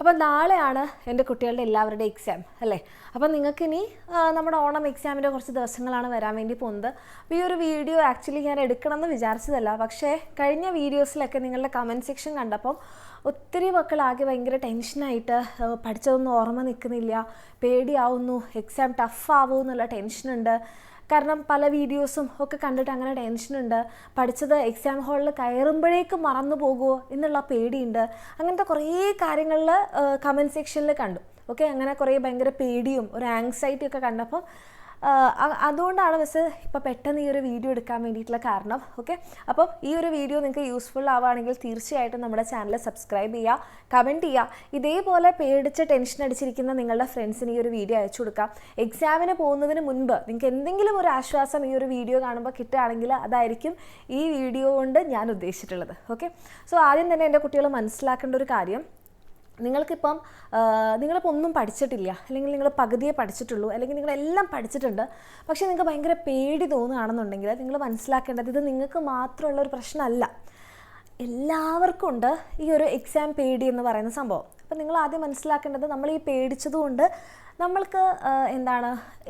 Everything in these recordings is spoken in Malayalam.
അപ്പോൾ നാളെയാണ് എൻ്റെ കുട്ടികളുടെ എല്ലാവരുടെയും എക്സാം അല്ലേ. അപ്പോൾ നിങ്ങൾക്കിനി നമ്മുടെ ഓണം എക്സാമിൻ്റെ കുറച്ച് ദിവസങ്ങളാണ് വരാൻ വേണ്ടി പോകുന്നത്. അപ്പോൾ ഈ ഒരു വീഡിയോ ആക്ച്വലി ഞാൻ എടുക്കണമെന്ന് വിചാരിച്ചതല്ല, പക്ഷേ കഴിഞ്ഞ വീഡിയോസിലൊക്കെ നിങ്ങളുടെ കമൻറ്റ് സെക്ഷൻ കണ്ടപ്പം ഒത്തിരി മക്കളാകെ ഭയങ്കര ടെൻഷനായിട്ട് പഠിച്ചതൊന്നും ഓർമ്മ നിൽക്കുന്നില്ല, പേടിയാവുന്നു, എക്സാം ടഫാവൂ എന്നുള്ള ടെൻഷനുണ്ട്. കാരണം പല വീഡിയോസും ഒക്കെ കണ്ടിട്ട് അങ്ങനെ ടെൻഷനുണ്ട്, പഠിച്ചത് എക്സാം ഹാളിൽ കയറുമ്പോഴേക്കും മറന്നു പോകുമോ എന്നുള്ള പേടിയുണ്ട്. അങ്ങനത്തെ കുറേ കാര്യങ്ങളിൽ കമൻറ്റ് സെക്ഷനിൽ കണ്ടു. ഓക്കെ, അങ്ങനെ കുറേ ഭയങ്കര പേടിയും ഒരു ആങ്സൈറ്റി ഒക്കെ കണ്ടപ്പോൾ അതുകൊണ്ടാണ് മിസ് ഇപ്പോൾ പെട്ടെന്ന് ഈ ഒരു വീഡിയോ എടുക്കാൻ വേണ്ടിയിട്ടുള്ള കാരണം. ഓക്കെ, അപ്പം ഈ ഒരു വീഡിയോ നിങ്ങൾക്ക് യൂസ്ഫുൾ ആവുകയാണെങ്കിൽ തീർച്ചയായിട്ടും നമ്മുടെ ചാനൽ സബ്സ്ക്രൈബ് ചെയ്യുക, കമൻറ്റ് ചെയ്യുക. ഇതേപോലെ പേടിച്ച് ടെൻഷൻ അടിച്ചിരിക്കുന്ന നിങ്ങളുടെ ഫ്രണ്ട്സിന് ഈ ഒരു വീഡിയോ അയച്ചു കൊടുക്കാം. എക്സാമിന് പോകുന്നതിന് മുൻപ് നിങ്ങൾക്ക് എന്തെങ്കിലും ഒരു ആശ്വാസം ഈ ഒരു വീഡിയോ കാണുമ്പോൾ കിട്ടുകയാണെങ്കിൽ അതായിരിക്കും ഈ വീഡിയോ കൊണ്ട് ഞാൻ ഉദ്ദേശിച്ചിട്ടുള്ളത്. ഓക്കെ, സോ ആദ്യം തന്നെ എൻ്റെ കുട്ടികൾ മനസ്സിലാക്കേണ്ട ഒരു കാര്യം, നിങ്ങളിപ്പോൾ ഒന്നും പഠിച്ചിട്ടില്ല, അല്ലെങ്കിൽ നിങ്ങൾ പകുതിയെ പഠിച്ചിട്ടുള്ളൂ, അല്ലെങ്കിൽ നിങ്ങളെല്ലാം പഠിച്ചിട്ടുണ്ട്, പക്ഷേ നിങ്ങൾക്ക് ഭയങ്കര പേടി തോന്നുകയാണെന്നുണ്ടെങ്കിൽ നിങ്ങൾ മനസ്സിലാക്കേണ്ടത് ഇത് നിങ്ങൾക്ക് മാത്രമുള്ളൊരു പ്രശ്നമല്ല, എല്ലാവർക്കും ഉണ്ട് ഈ ഒരു എക്സാം പേടി എന്ന് പറയുന്ന സംഭവം. അപ്പോൾ നിങ്ങൾ ആദ്യം മനസ്സിലാക്കേണ്ടത്, നമ്മൾ ഈ പേടിച്ചതുകൊണ്ട് നമ്മൾക്ക്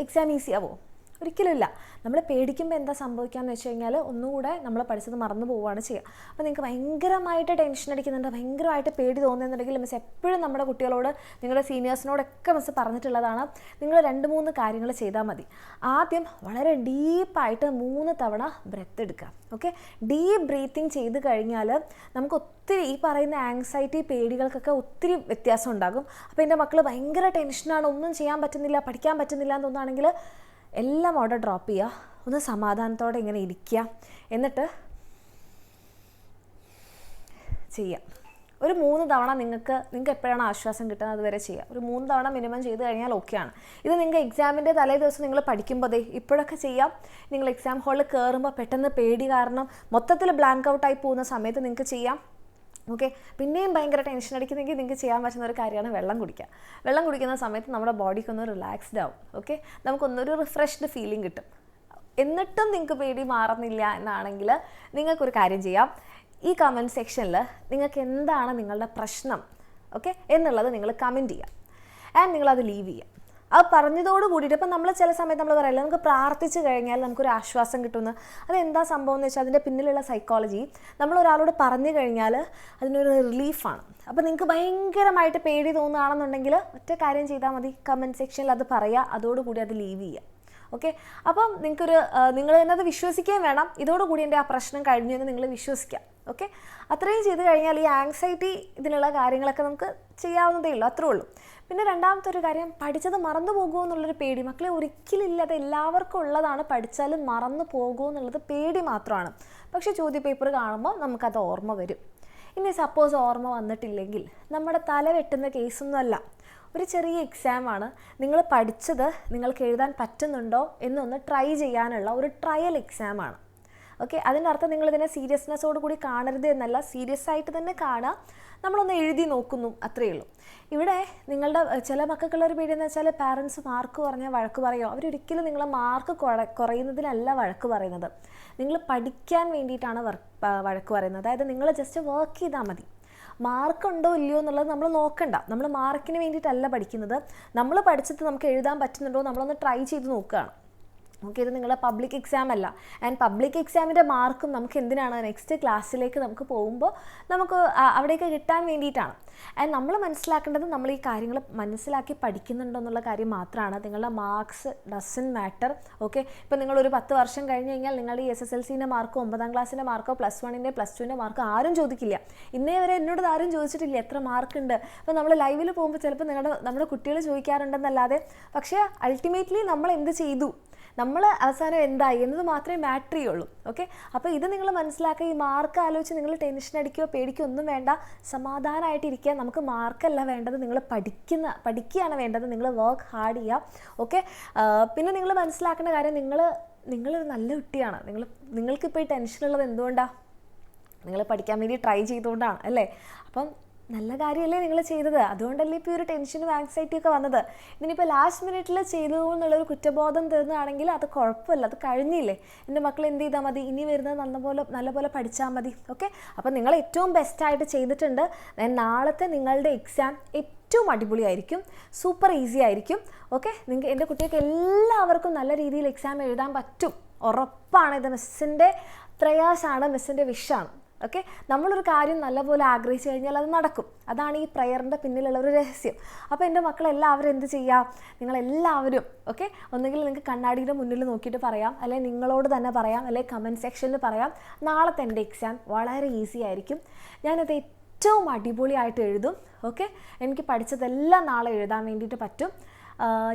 എക്സാം ഈസി ആവുമോ? ഒരിക്കലുമില്ല. നമ്മൾ പേടിക്കുമ്പോൾ എന്താ സംഭവിക്കുകയെന്ന് വെച്ച് കഴിഞ്ഞാൽ ഒന്നുകൂടെ നമ്മൾ പഠിച്ചത് മറന്നു പോവുകയാണ് ചെയ്യുക. അപ്പോൾ നിങ്ങൾക്ക് ഭയങ്കരമായിട്ട് ടെൻഷൻ അടിക്കുന്നുണ്ട്, ഭയങ്കരമായിട്ട് പേടി തോന്നുന്നുണ്ടെങ്കിൽ മിസ് എപ്പോഴും നമ്മുടെ കുട്ടികളോട്, നിങ്ങളുടെ സീനിയേഴ്സിനോടൊക്കെ മിസ് പറഞ്ഞിട്ടുള്ളതാണ്, നിങ്ങൾ 2-3 കാര്യങ്ങൾ ചെയ്താൽ മതി. ആദ്യം വളരെ ഡീപ്പായിട്ട് 3 തവണ ബ്രെത്ത് എടുക്കുക. ഓക്കെ, ഡീപ്പ് ബ്രീത്തിങ് ചെയ്ത് കഴിഞ്ഞാൽ നമുക്ക് ഒത്തിരി ഈ പറയുന്ന ആങ്സൈറ്റി പേടികൾക്കൊക്കെ ഒത്തിരി വ്യത്യാസം ഉണ്ടാകും. അപ്പോൾ എൻ്റെ മക്കൾ ഭയങ്കര ടെൻഷനാണ്, ഒന്നും ചെയ്യാൻ പറ്റുന്നില്ല, പഠിക്കാൻ പറ്റുന്നില്ല എന്ന് തോന്നുകയാണെങ്കിൽ എല്ലാം അവിടെ ഡ്രോപ്പ് ചെയ്യുക, ഒന്ന് സമാധാനത്തോടെ ഇങ്ങനെ ഇരിക്കുക, എന്നിട്ട് ചെയ്യുക. ഒരു 3 തവണ നിങ്ങൾക്ക് എപ്പോഴാണ് ആശ്വാസം കിട്ടുന്നത് അതുവരെ ചെയ്യുക. ഒരു 3 തവണ മിനിമം ചെയ്ത് കഴിഞ്ഞാൽ ഓക്കെയാണ്. ഇത് നിങ്ങൾക്ക് എക്സാമിൻ്റെ തലേ ദിവസം നിങ്ങൾ പഠിക്കുമ്പോൾ ഇപ്പോഴൊക്കെ ചെയ്യാം. നിങ്ങൾ എക്സാം ഹാളിൽ കയറുമ്പോൾ പെട്ടെന്ന് പേടി കാരണം മൊത്തത്തിൽ ബ്ലാങ്ക് ഔട്ടായി പോകുന്ന സമയത്ത് നിങ്ങൾക്ക് ചെയ്യാം. ഓക്കെ, പിന്നെയും ഭയങ്കര ടെൻഷൻ അടിക്കുന്നെങ്കിൽ നിങ്ങൾക്ക് ചെയ്യാൻ പറ്റുന്ന ഒരു കാര്യമാണ് വെള്ളം കുടിക്കുക. വെള്ളം കുടിക്കുന്ന സമയത്ത് നമ്മുടെ ബോഡിക്കൊന്ന് റിലാക്സ്ഡ് ആവും. ഓക്കെ, നമുക്കൊന്നൊരു റിഫ്രഷ്ഡ് ഫീലിംഗ് കിട്ടും. എന്നിട്ടും നിങ്ങൾക്ക് പേടി മാറുന്നില്ല എന്നാണെങ്കിൽ നിങ്ങൾക്കൊരു കാര്യം ചെയ്യാം. ഈ കമൻറ്റ് സെക്ഷനിൽ നിങ്ങൾക്ക് എന്താണ് നിങ്ങളുടെ പ്രശ്നം ഓക്കെ എന്നുള്ളത് നിങ്ങൾ കമൻറ്റ് ചെയ്യുക, ആൻഡ് നിങ്ങളത് ലീവ് ചെയ്യുക. അത് പറഞ്ഞതോട് കൂടിയിട്ട് ഇപ്പം നമ്മൾ ചില സമയത്ത് നമ്മൾ പറയില്ല, നമുക്ക് പ്രാർത്ഥിച്ച് കഴിഞ്ഞാൽ നമുക്കൊരു ആശ്വാസം കിട്ടുമെന്ന്. അതെന്താ സംഭവം എന്ന് വെച്ചാൽ അതിൻ്റെ പിന്നിലുള്ള സൈക്കോളജി, നമ്മളൊരാളോട് പറഞ്ഞു കഴിഞ്ഞാൽ അതിനൊരു റിലീഫാണ്. അപ്പോൾ നിങ്ങൾക്ക് ഭയങ്കരമായിട്ട് പേടി തോന്നുകയാണെന്നുണ്ടെങ്കിൽ ഒറ്റ കാര്യം ചെയ്താൽ മതി, കമൻറ്റ് സെക്ഷനിൽ അത് പറയുക, അതോടുകൂടി അത് ലീവ് ചെയ്യുക. ഓക്കെ, അപ്പം നിങ്ങൾ തന്നെ അത് വിശ്വസിക്കുകയും വേണം, ഇതോടുകൂടി എൻ്റെ ആ പ്രശ്നം കഴിഞ്ഞു എന്ന് നിങ്ങൾ വിശ്വസിക്കാം. ഓക്കെ, അത്രയും ചെയ്ത് കഴിഞ്ഞാൽ ഈ ആങ്സൈറ്റി ഇതിനുള്ള കാര്യങ്ങളൊക്കെ നമുക്ക് ചെയ്യാവുന്നതേ ഉള്ളൂ, അത്രേ ഉള്ളൂ. പിന്നെ രണ്ടാമത്തെ ഒരു കാര്യം, പഠിച്ചത് മറന്നു പോകുമോ എന്നുള്ളൊരു പേടി മക്കളെ ഒരിക്കലില്ല. അത് എല്ലാവർക്കും ഉള്ളതാണ്, പഠിച്ചാലും മറന്നു പോകുമോ എന്നുള്ളത് പേടി മാത്രമാണ്. പക്ഷേ ചോദ്യപേപ്പർ കാണുമ്പോൾ നമുക്കത് ഓർമ്മ വരും. ഇനി സപ്പോസ് ഓർമ്മ വന്നിട്ടില്ലെങ്കിൽ നമ്മുടെ തല വെട്ടുന്ന കേസൊന്നുമല്ല, ഒരു ചെറിയ എക്സാമാണ്. നിങ്ങൾ പഠിച്ചത് നിങ്ങൾക്ക് എഴുതാൻ പറ്റുന്നുണ്ടോ എന്നൊന്ന് ട്രൈ ചെയ്യാനുള്ള ഒരു ട്രയൽ എക്സാമാണ്. ഓക്കെ, അതിൻ്റെ അർത്ഥം നിങ്ങളിതിനെ സീരിയസ്നെസ്സോട് കൂടി കാണരുത് എന്നല്ല, സീരിയസ് ആയിട്ട് തന്നെ കാണുക, നമ്മളൊന്ന് എഴുതി നോക്കുന്നു, അത്രയേ ഉള്ളൂ. ഇവിടെ നിങ്ങളുടെ ചില മക്കൾക്കുള്ളൊരു പേടി എന്ന് വെച്ചാൽ പാരൻസ് മാർക്ക് പറഞ്ഞാൽ വഴക്ക് പറയുമോ. അവരൊരിക്കലും നിങ്ങളെ മാർക്ക് കുറയുന്നതിനല്ല വഴക്ക് പറയുന്നത്, നിങ്ങൾ പഠിക്കാൻ വേണ്ടിയിട്ടാണ് വഴക്ക് പറയുന്നത്. അതായത് നിങ്ങൾ ജസ്റ്റ് വർക്ക് ചെയ്താൽ മതി, മാർക്കുണ്ടോ ഇല്ലയോ എന്നുള്ളത് നമ്മൾ നോക്കണ്ട. നമ്മൾ മാർക്കിന് വേണ്ടിയിട്ടല്ല പഠിക്കുന്നത്, നമ്മൾ പഠിച്ചിട്ട് നമുക്ക് എഴുതാൻ പറ്റുന്നുണ്ടോ നമ്മളൊന്ന് ട്രൈ ചെയ്ത് നോക്കുകയാണ്. ഓക്കെ, ഇത് നിങ്ങളുടെ പബ്ലിക് എക്സാം അല്ല. ആൻഡ് പബ്ലിക് എക്സാമിൻ്റെ മാർക്കും നമുക്ക് എന്തിനാണ്, നെക്സ്റ്റ് ക്ലാസ്സിലേക്ക് നമുക്ക് പോകുമ്പോൾ നമുക്ക് അവിടേക്ക് കിട്ടാൻ വേണ്ടിയിട്ടാണ്. ആൻഡ് നമ്മൾ മനസ്സിലാക്കേണ്ടത് നമ്മൾ ഈ കാര്യങ്ങൾ മനസ്സിലാക്കി പഠിക്കുന്നുണ്ടോ എന്നുള്ള കാര്യം മാത്രമാണ്. നിങ്ങളുടെ മാർക്സ് ഡസൻ മാറ്റർ. ഓക്കെ, ഇപ്പോൾ നിങ്ങളൊരു 10 വർഷം കഴിഞ്ഞ് കഴിഞ്ഞാൽ നിങ്ങളുടെ ഈ SSLCൻ്റെ മാർക്കോ 9ാം ക്ലാസ്സിൻ്റെ മാർക്കോ +1ൻ്റെ +2ൻ്റെ മാർക്കോ ആരും ചോദിക്കില്ല. ഇന്നേ വരെ എന്നോട് ആരും ചോദിച്ചിട്ടില്ല എത്ര മാർക്കുണ്ട്. അപ്പോൾ നമ്മൾ ലൈവിൽ പോകുമ്പോൾ ചിലപ്പോൾ നമ്മുടെ കുട്ടികൾ ചോദിക്കാറുണ്ടെന്നല്ലാതെ, പക്ഷേ അൾട്ടിമേറ്റ്ലി നമ്മൾ എന്ത് ചെയ്തു, നമ്മൾ അവസാനം എന്തായി എന്നത് മാത്രമേ മാറ്റർ ചെയ്യുള്ളൂ. ഓക്കെ, അപ്പോൾ ഇത് നിങ്ങൾ മനസ്സിലാക്കുക. ഈ മാർക്ക് ആലോചിച്ച് നിങ്ങൾ ടെൻഷൻ അടിക്കുകയോ പേടിക്കുകയോ ഒന്നും വേണ്ട, സമാധാനമായിട്ടിരിക്കുക. നമുക്ക് മാർക്കല്ല വേണ്ടത്, നിങ്ങൾ പഠിക്കുകയാണ് വേണ്ടത്, നിങ്ങൾ വർക്ക് ഹാർഡ് ചെയ്യുക. ഓക്കെ, പിന്നെ നിങ്ങൾ മനസ്സിലാക്കേണ്ട കാര്യം, നിങ്ങളൊരു നല്ല കുട്ടിയാണ്. നിങ്ങൾക്കിപ്പോൾ ഈ ടെൻഷനുള്ളത് എന്തുകൊണ്ടാണ്? നിങ്ങൾ പഠിക്കാൻ വേണ്ടി ട്രൈ ചെയ്തുകൊണ്ടാണ് അല്ലേ. അപ്പം നല്ല കാര്യമല്ലേ നിങ്ങൾ ചെയ്തത്, അതുകൊണ്ടല്ലേ ഇപ്പോൾ ഒരു ടെൻഷനും ആങ്സൈറ്റിയൊക്കെ വന്നത്. ഇനിയിപ്പോൾ ലാസ്റ്റ് മിനിറ്റിൽ ചെയ്തു എന്നുള്ളൊരു കുറ്റബോധം തരുന്നതാണെങ്കിൽ അത് കുഴപ്പമില്ല, അത് കഴിഞ്ഞില്ലേ. എൻ്റെ മക്കൾ എന്ത് ചെയ്താൽ മതി, ഇനി വരുന്നത് നല്ലപോലെ പഠിച്ചാൽ മതി. ഓക്കെ, അപ്പോൾ നിങ്ങൾ ഏറ്റവും ബെസ്റ്റായിട്ട് ചെയ്തിട്ടുണ്ട്. നാളത്തെ നിങ്ങളുടെ എക്സാം ഏറ്റവും അടിപൊളിയായിരിക്കും, സൂപ്പർ ഈസി ആയിരിക്കും. ഓക്കെ, നിങ്ങൾക്ക് എൻ്റെ കുട്ടികൾക്ക് എല്ലാവർക്കും നല്ല രീതിയിൽ എക്സാം എഴുതാൻ പറ്റും, ഉറപ്പാണ്. ഇത് മിസ്സിൻ്റെ പ്രയാസമാണ്, മിസ്സിൻ്റെ വിഷാണ്. ഓക്കെ, നമ്മളൊരു കാര്യം നല്ലപോലെ ആഗ്രഹിച്ചു കഴിഞ്ഞാൽ അത് നടക്കും. അതാണ് ഈ പ്രയറിൻ്റെ പിന്നിലുള്ള ഒരു രഹസ്യം. അപ്പോൾ എൻ്റെ മക്കളെല്ലാവരും എന്ത് ചെയ്യുക, നിങ്ങളെല്ലാവരും ഓക്കെ, ഒന്നുകിൽ നിങ്ങൾക്ക് കണ്ണാടിയുടെ മുന്നിൽ നോക്കിയിട്ട് പറയാം, അല്ലെങ്കിൽ നിങ്ങളോട് തന്നെ പറയാം, അല്ലെങ്കിൽ കമൻറ്റ് സെക്ഷനിൽ പറയാം, നാളത്തെ എൻ്റെ എക്സാം വളരെ ഈസി ആയിരിക്കും, ഞാനത് ഏറ്റവും അടിപൊളിയായിട്ട് എഴുതും. ഓക്കെ, എനിക്ക് പഠിച്ചതെല്ലാം നാളെ എഴുതാൻ വേണ്ടിയിട്ട് പറ്റും,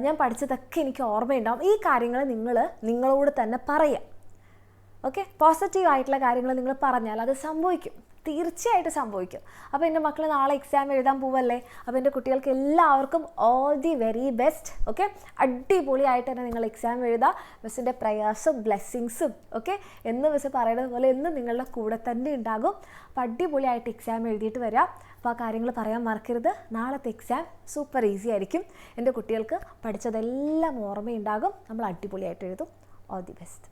ഞാൻ പഠിച്ചതൊക്കെ എനിക്ക് ഓർമ്മയുണ്ടാവും. ഈ കാര്യങ്ങൾ നിങ്ങളോട് തന്നെ പറയാം. ഓക്കെ, പോസിറ്റീവ് ആയിട്ടുള്ള കാര്യങ്ങൾ നിങ്ങൾ പറഞ്ഞാൽ അത് സംഭവിക്കും, തീർച്ചയായിട്ടും സംഭവിക്കും. അപ്പോൾ എൻ്റെ മക്കൾ നാളെ എക്സാം എഴുതാൻ പോവല്ലേ, അപ്പോൾ എൻ്റെ കുട്ടികൾക്ക് എല്ലാവർക്കും all the very best. Okay, അടിപൊളിയായിട്ട് തന്നെ നിങ്ങൾ എക്സാം എഴുതുക. മിസ്സിൻ്റെ പ്രയാസം ബ്ലെസ്സിങ്സും ഓക്കെ എന്ന് മിസ്സ് പറയുന്നത് പോലെ എന്നും നിങ്ങളുടെ കൂടെ തന്നെ ഉണ്ടാകും. അപ്പോൾ അടിപൊളിയായിട്ട് എക്സാം എഴുതിയിട്ട് വരാം. അപ്പോൾ ആ കാര്യങ്ങൾ പറയാൻ മറക്കരുത്. നാളത്തെ എക്സാം സൂപ്പർ ഈസി ആയിരിക്കും. എൻ്റെ കുട്ടികൾക്ക് പഠിച്ചതെല്ലാം ഓർമ്മയുണ്ടാകും. നമ്മൾ അടിപൊളിയായിട്ട് എഴുതും. All the best.